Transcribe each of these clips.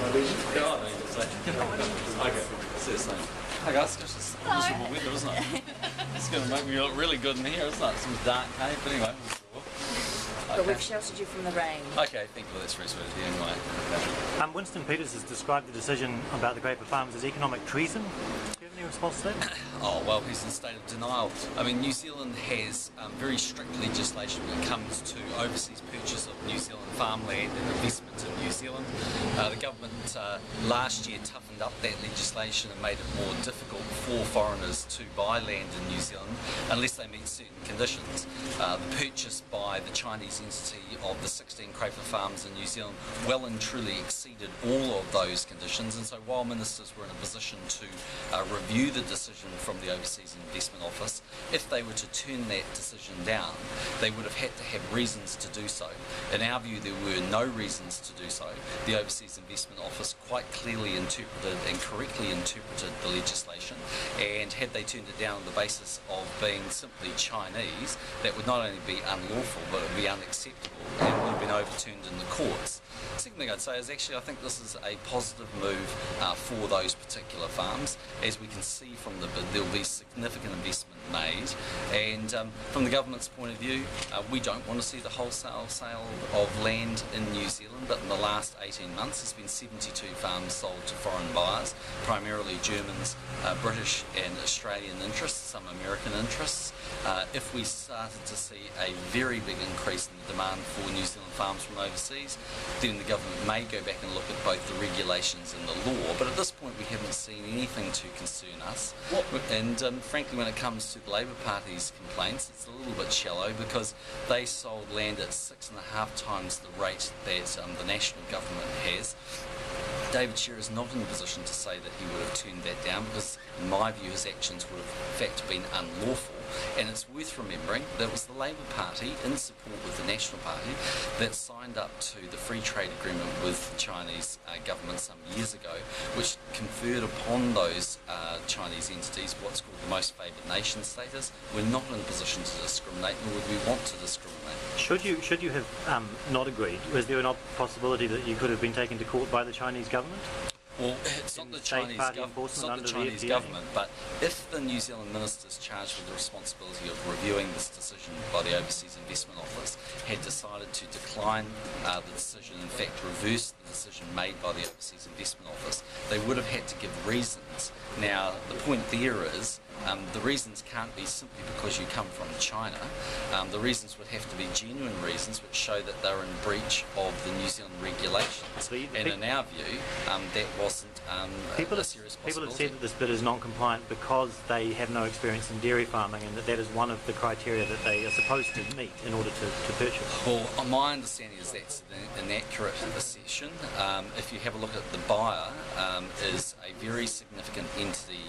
Yeah, I need to say. Okay, see you soon. Hey guys, it's just miserable weather, isn't it? It's going to make me look really good in here, isn't it? Some dark cave, but anyway. But we've sheltered you from the rain. Okay, thank you. That's very sweet of you anyway. Okay. Winston Peters has described the decision about the Crafar farms as economic treason. Do you have any response to that? Oh, well, he's in a state of denial. I mean, New Zealand has very strict legislation when it comes to overseas purchase of New Zealand farmland and investment in New Zealand. The government last year toughened up that legislation and made it more difficult for foreigners to buy land in New Zealand unless they meet certain conditions. The purchase by the Chinese entity of the 16 Crafar farms in New Zealand well and truly exceeded all of those conditions, and so while ministers were in a position to review the decision from the Overseas Investment Office, if they were to turn that decision down, they would have had to have reasons to do so. In our view, there were no reasons to do so. The Overseas Investment Office quite clearly interpreted and correctly interpreted the legislation, and had they turned it down on the basis of being simply Chinese, that would not only be unlawful, but it would be unacceptable and would have been overturned in the courts. The second thing I'd say is actually I think this is a positive move for those particular farms. As we can see from the bid, there will be significant investment made, and from the government's point of view, we don't want to see the wholesale sale of land in New Zealand, but in the last 18 months there's been 72 farms sold to foreign buyers, primarily Germans, British and Australian interests, some American interests. If we started to see a very big increase in the demand for New Zealand farms from overseas, then the government may go back and look at both the regulations and the law, but at this point we haven't seen anything to concern us. And frankly, when it comes to the Labour Party's complaints, it's a little bit shallow because they sold land at 6.5 times the rate that the national government has. David Shearer is not in a position to say that he would have turned that down because, in my view, his actions would have in fact been unlawful. And it's worth remembering that it was the Labour Party, in support with the National Party, that signed up to the free trade agreement with the Chinese government some years ago, which conferred upon those Chinese entities what's called the most favoured nation status. We're not in a position to discriminate, nor would we want to discriminate. Should you have not agreed, was there a possibility that you could have been taken to court by the Chinese government? Well, it's not the Chinese government, but if the New Zealand ministers charged with the responsibility of reviewing this decision by the Overseas Investment Office had decided to decline the decision, in fact reverse the decision made by the Overseas Investment Office, they would have had to give reasons. Now, the point there is the reasons can't be simply because you come from China. The reasons would have to be genuine reasons which show that they're in breach of the New Zealand regulations. And in our view, that wasn't a serious possibility. People have said that this bid is non-compliant because they have no experience in dairy farming, and that is one of the criteria that they are supposed to meet in order to purchase. Well, my understanding is that's an inaccurate assertion. If you have a look at the buyer, is a very significant entity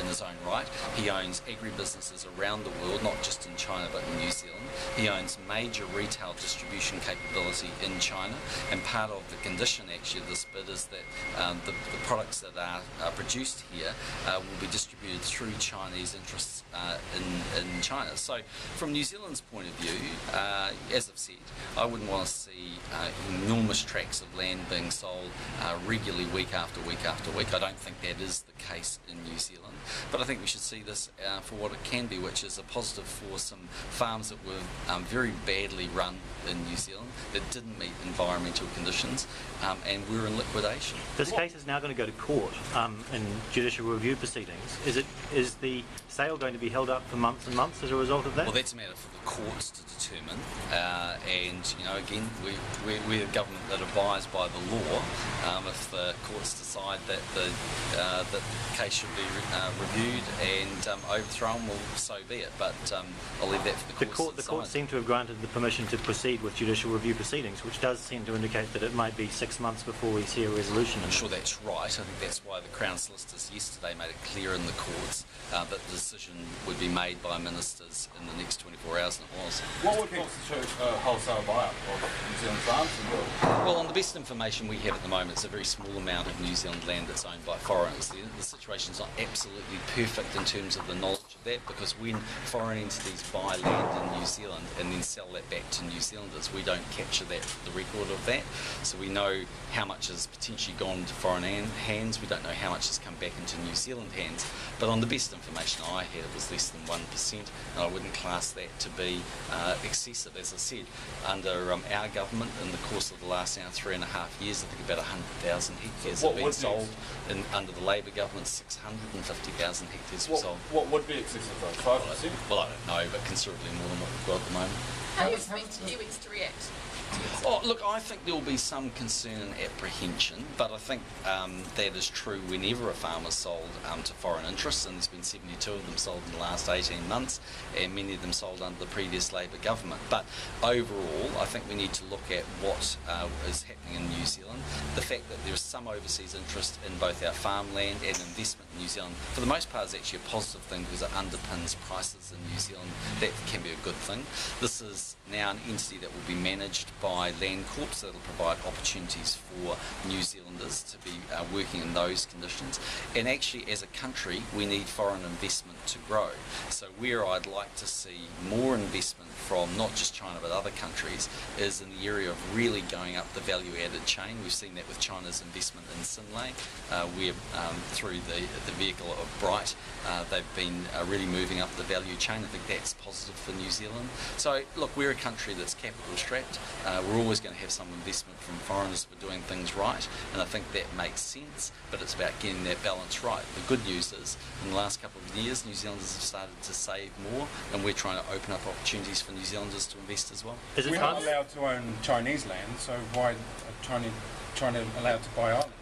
in his own right. He owns agribusinesses around the world, not just in China but in New Zealand. He owns major retail distribution capability in China, and part of the condition actually of this bid is that the products that are produced here will be distributed through Chinese interests in China. So from New Zealand's point of view, as I've said, I wouldn't want to see enormous tracts of land being sold regularly week after week after week. I don't think that is the case in New Zealand, but I think we should see this for what it can be, which is a positive for some farms that were very badly run in New Zealand, that didn't meet environmental conditions, and were in liquidation. This case is now going to go to court in judicial review proceedings. Is the sale going to be held up for months and months as a result of that? Well, that's a matter for the courts to determine, and again, we're a government that abides by the law. If the courts decide that the case should be reviewed and overthrown, well, so be it. But I'll leave that for the courts. The court seemed to have granted the permission to proceed with judicial review proceedings, which does seem to indicate that it might be 6 months before we see a resolution. I'm sure that's right. I think that's why the Crown solicitors yesterday made it clear in the courts that the decision would be made by ministers in the next 24 hours, and it was. What would constitute a wholesale buyout of New Zealand farms? Well, on the best information we have at the moment, it's a very small amount of New Zealand land that's owned by foreigners. The situation's not absolutely perfect in terms of the knowledge of that, because when foreign entities buy land in New Zealand and then sell that back to New Zealanders, we don't capture the record of that. So we know how much has potentially gone to foreign hands. We don't know how much has come back into New Zealand hands. But on the best information I had, it was less than 1%, and I wouldn't class that to be excessive. As I said, under our government, in the course of the last 3.5 years, I think about 100,000 hectares have been sold. Under the Labour government, 650,000 hectares were sold. What would be excessive though? 5%? Well, I don't know, but considerably more than what we've got at the moment. How do you expect Kiwis to react? Oh, look, I think there will be some concern and apprehension, but I think that is true whenever a farm is sold to foreign interests, and there's been 72 of them sold in the last 18 months, and many of them sold under the previous Labour government. But overall, I think we need to look at what is happening in New Zealand. The fact that there is some overseas interest in both our farmland and investment in New Zealand, for the most part, is actually a positive thing because it underpins prices in New Zealand. That can be a good thing. This is now an entity that will be managed by Landcorp, so it'll provide opportunities for New Zealanders to be working in those conditions. And actually, as a country, we need foreign investment to grow. So where I'd like to see more investment from not just China but other countries is in the area of really going up the value-added chain. We've seen that with China's investment in Synlait, where through the vehicle of Bright, they've been really moving up the value chain. I think that's positive for New Zealand. So look, we're a country that's capital strapped. We're always going to have some investment from foreigners for doing things right, and I think that makes sense, but it's about getting that balance right. The good news is, in the last couple of years, New Zealanders have started to save more, and we're trying to open up opportunities for New Zealanders to invest as well. We're not allowed to own Chinese land, so why are China allowed to buy islands?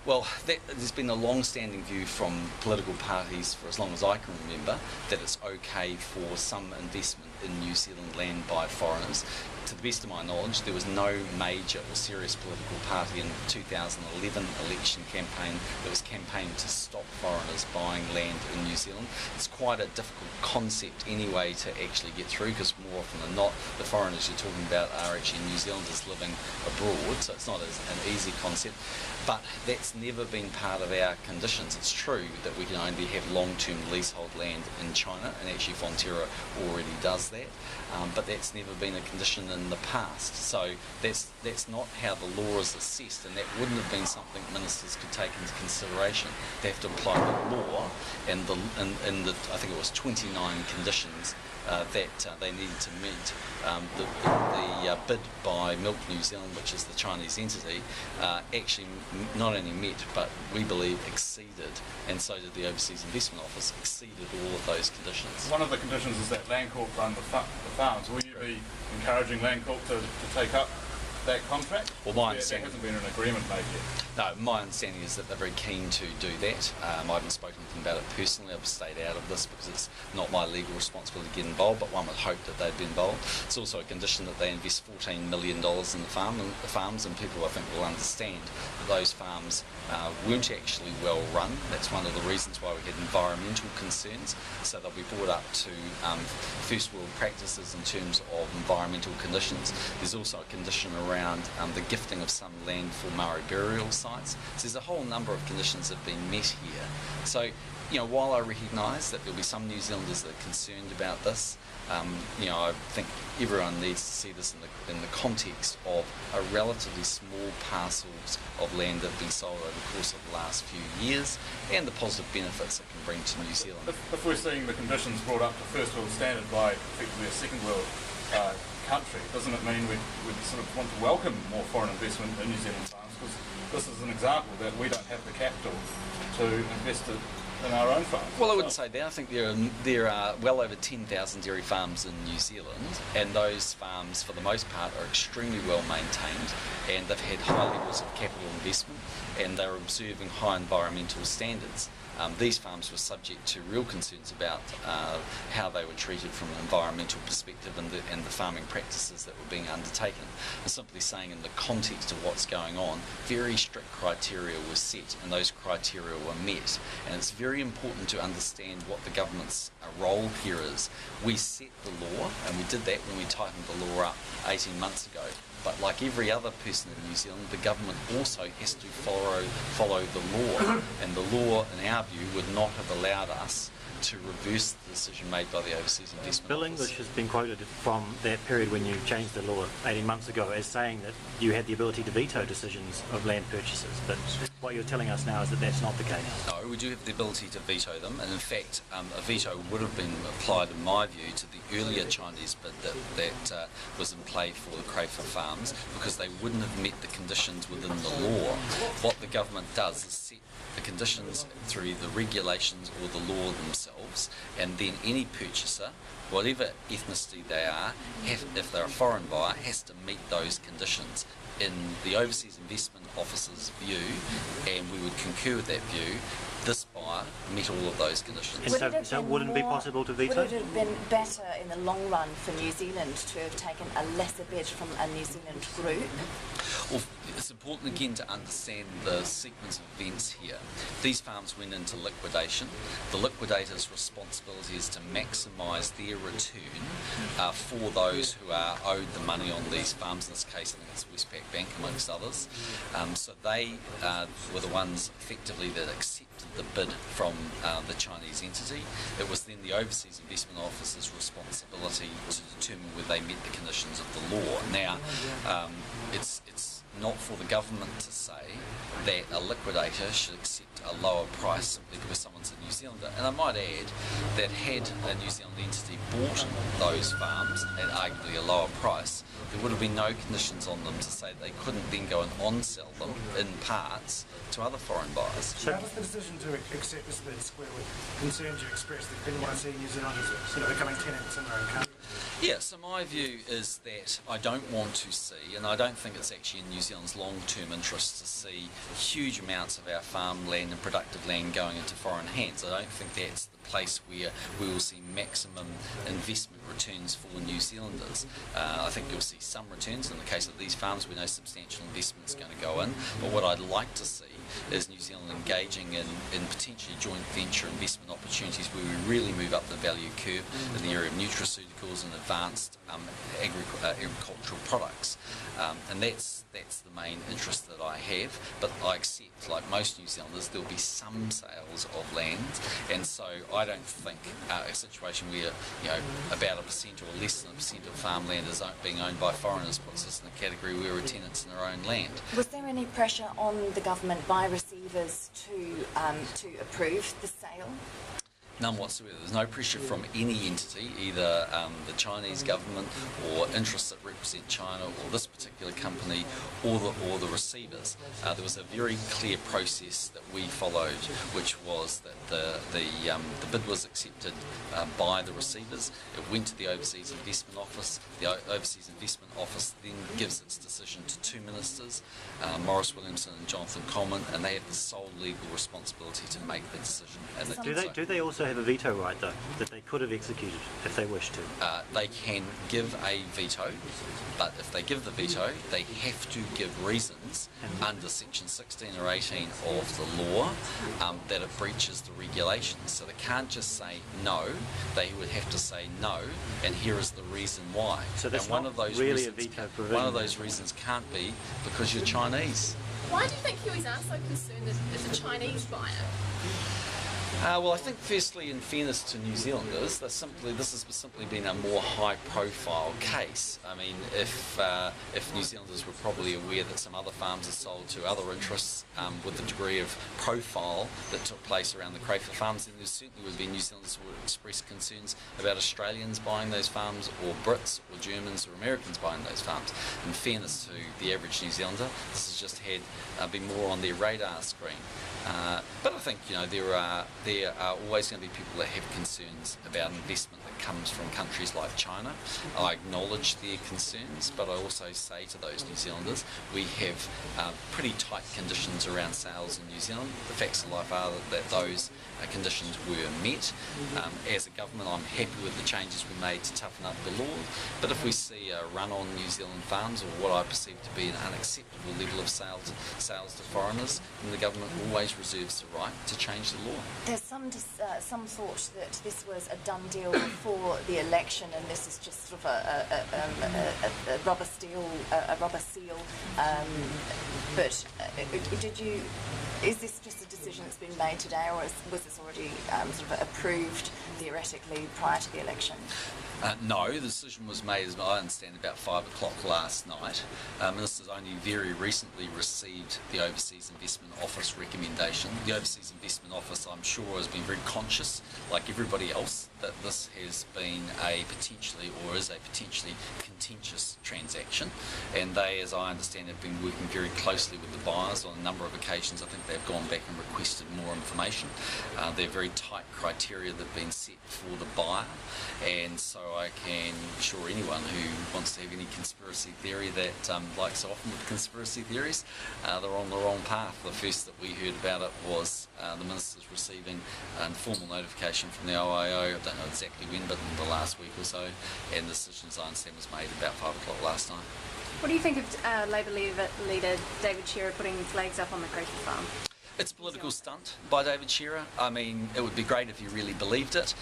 Well, there's been a long-standing view from political parties for as long as I can remember that it's okay for some investment in New Zealand land by foreigners. To the best of my knowledge, there was no major or serious political party in the 2011 election campaign that was campaigning to stop foreigners buying land in New Zealand. It's quite a difficult concept anyway to actually get through, because more often than not, the foreigners you're talking about are actually New Zealanders living abroad, so it's not an easy concept. But that's never been part of our conditions. It's true that we can only have long-term leasehold land in China, and actually Fonterra already does that, but that's never been a condition in the past. So that's not how the law is assessed, and that wouldn't have been something ministers could take into consideration. They have to apply the law, and I think it was 29 conditions that they needed to meet. The bid by Milk New Zealand, which is the Chinese entity, actually not only met, but we believe exceeded, and so did the Overseas Investment Office, exceeded all of those conditions. One of the conditions is that Landcorp run the farms. Will you be encouraging Landcorp to take up that contract? Well, there hasn't been an agreement made yet. No, my understanding is that they're very keen to do that. I haven't spoken to them about it personally. I've stayed out of this because it's not my legal responsibility to get involved, but one would hope that they'd be involved. It's also a condition that they invest $14 million in the farms, and people, I think, will understand that those farms weren't actually well run. That's one of the reasons why we had environmental concerns. So they'll be brought up to first world practices in terms of environmental conditions. There's also a condition around the gifting of some land for Maori burial sites. So there's a whole number of conditions that have been met here. So, while I recognise that there'll be some New Zealanders that are concerned about this, I think everyone needs to see this in the context of a relatively small parcels of land that have been sold over the course of the last few years, and the positive benefits it can bring to New Zealand. If we're seeing the conditions brought up to first world standard by effectively a second world country, doesn't it mean we'd sort of want to welcome more foreign investment in New Zealand farms? Because this is an example that we don't have the capital to invest it in our own farms. Well, I wouldn't say that. I think there are well over 10,000 dairy farms in New Zealand, and those farms, for the most part, are extremely well maintained, and they've had high levels of capital investment, and they're observing high environmental standards. These farms were subject to real concerns about how they were treated from an environmental perspective and the farming practices that were being undertaken. I'm simply saying, in the context of what's going on, very strict criteria were set, and those criteria were met. And it's very important to understand what the government's role here is. We set the law, and we did that when we tightened the law up 18 months ago. But like every other person in New Zealand, the government also has to follow the law. And the law, in our view, would not have allowed us to reverse the decision made by the Overseas Investment Bill Office. English has been quoted from that period when you changed the law 18 months ago as saying that you had the ability to veto decisions of land purchases, but what you're telling us now is that that's not the case. No, we do have the ability to veto them, and in fact, a veto would have been applied, in my view, to the earlier Chinese bid that was in play for the Crafar farms, because they wouldn't have met the conditions within the law. What the government does is set the conditions through the regulations or the law themselves, and then any purchaser, whatever ethnicity they are, if they're a foreign buyer, has to meet those conditions. In the Overseas Investment Office's view, and we would concur with that view, this buyer met all of those conditions. And so wouldn't it be possible to veto? Would it have been better in the long run for New Zealand to have taken a lesser bid from a New Zealand group? Well, it's important again to understand the sequence of events here. These farms went into liquidation. The liquidator's responsibility is to maximise their return for those who are owed the money on these farms. In this case, I think it's Westpac Bank amongst others. So they were the ones effectively that accepted the bid from the Chinese entity. It was then the Overseas Investment Office's responsibility to determine whether they met the conditions of the law. Now, it's not for the government to say that a liquidator should accept a lower price simply because someone's a New Zealander. And I might add that had a New Zealand entity bought those farms at arguably a lower price, there would have been no conditions on them to say they couldn't then go and on-sell them in parts to other foreign buyers. So how does the decision to accept this bid square with concerns you expressed that you didn't want to see New Zealanders becoming tenants in their own country? Yeah, so my view is that I don't want to see, and I don't think it's actually in New Zealand's long-term interest to see huge amounts of our farmland and productive land going into foreign hands. I don't think that's the place where we will see maximum investment returns for New Zealanders. I think you'll see some returns. In the case of these farms, we know substantial investment's going to go in, but what I'd like to see is New Zealand engaging in potentially joint venture investment opportunities where we really move up the value curve in the area of nutraceuticals and advanced agricultural products. And that's the main interest that I have, but I accept, like most New Zealanders, there'll be some sales of land, and so I don't think a situation where about 1% or less than 1% of farmland is being owned by foreigners puts us in a category where we're tenants in our own land. Was there any pressure on the government by receivers to approve the sale? None whatsoever. There's no pressure from any entity, either the Chinese government or interests that represent China or this particular company or the receivers. There was a very clear process that we followed, which was that the bid was accepted by the receivers. It went to the Overseas Investment Office. The Overseas Investment Office then gives its decision to two ministers, Maurice Williamson and Jonathan Coleman, and they have the sole legal responsibility to make the decision. And Do they also have a veto right, though, that they could have executed if they wished to? They can give a veto, but if they give the veto, they have to give reasons under section 16 or 18 of the law that it breaches the regulations. So they can't just say no, they would have to say no, and here is the reason why. So that's one of those really reasons, a veto provision. one of those reasons can't be because you're Chinese. Why do you think Kiwis are so concerned that it's a Chinese buyer? Well, I think firstly, in fairness to New Zealanders, this has simply been a more high-profile case. I mean, if New Zealanders were probably aware that some other farms are sold to other interests with the degree of profile that took place around the Crafar farms, then there certainly would be New Zealanders who would express concerns about Australians buying those farms, or Brits, or Germans, or Americans buying those farms. In fairness to the average New Zealander, this has just been more on their radar screen. But I think there are always going to be people that have concerns about investment that comes from countries like China. I acknowledge their concerns, but I also say to those New Zealanders, we have pretty tight conditions around sales in New Zealand. The facts of life are that those conditions were met. As a government, I'm happy with the changes we made to toughen up the law, but if we see a run on New Zealand farms, or what I perceive to be an unacceptable level of sales to foreigners, then the government always reserves the right to change the law. There's some thought that this was a done deal before the election, and this is just sort of a rubber seal. But is this just a decision decision that's been made today, or was this already sort of approved theoretically prior to the election? No, the decision was made, as I understand, about 5 o'clock last night. Ministers only very recently received the Overseas Investment Office recommendation. The Overseas Investment Office, I'm sure, has been very conscious, like everybody else, that this has been a potentially, or is a potentially contentious transaction, and they, as I understand, have been working very closely with the buyers on a number of occasions. I think they've gone back and requested more information. They're very tight criteria that have been set for the buyer, and so I can assure anyone who wants to have any conspiracy theory that, like so often with conspiracy theories, they're on the wrong path. The first that we heard about it was the ministers receiving a formal notification from the OIO, I don't know exactly when, but in the last week or so, and the decision, as I understand, was made about 5 o'clock last night. What do you think of Labour leader David Shearer putting flags up on the Crafar farm? It's a political stunt by David Shearer. I mean, it would be great if he really believed it,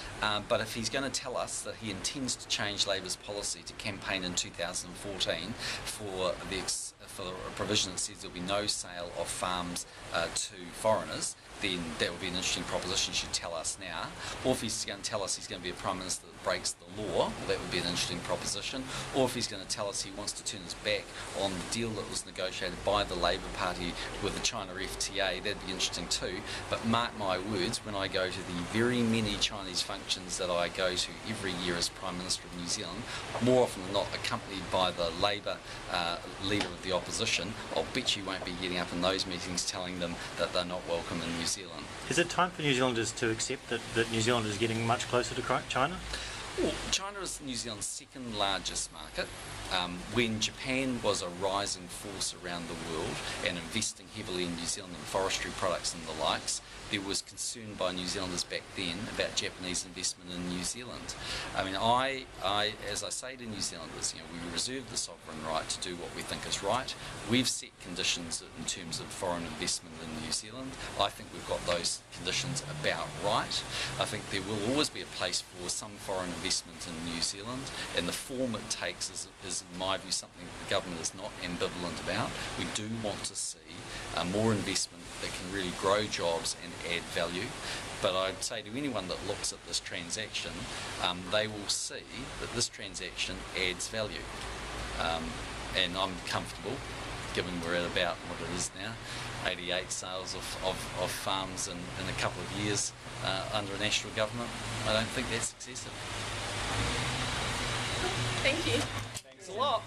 but if he's going to tell us that he intends to change Labour's policy to campaign in 2014 for a provision that says there'll be no sale of farms to foreigners, then that would be an interesting proposition. He should tell us now. Or if he's going to tell us he's going to be a Prime Minister that breaks the law, well, that would be an interesting proposition. Or if he's going to tell us he wants to turn his back on the deal that was negotiated by the Labour Party with the China FTA, that'd be interesting too. But mark my words, when I go to the very many Chinese functions that I go to every year as Prime Minister of New Zealand, more often than not accompanied by the Labour leader of the opposition, I'll bet you won't be getting up in those meetings telling them that they're not welcome in New Zealand. Is it time for New Zealanders to accept that New Zealand is getting much closer to China? Well, China is New Zealand's second largest market. When Japan was a rising force around the world and investing heavily in New Zealand and forestry products and the likes, there was concern by New Zealanders back then about Japanese investment in New Zealand. I mean, I as I say to New Zealanders, we reserve the sovereign right to do what we think is right. We've set conditions in terms of foreign investment in New Zealand. I think we've got those conditions about right. I think there will always be a place for some foreign investment in New Zealand, and the form it takes is in my view, something that the government is not ambivalent about. We do want to see more investment that can really grow jobs and add value. But I'd say to anyone that looks at this transaction, they will see that this transaction adds value. And I'm comfortable, given we're at about what it is now, 88 sales of farms in a couple of years under a national government. I don't think that's excessive. Thank you. Thanks a lot.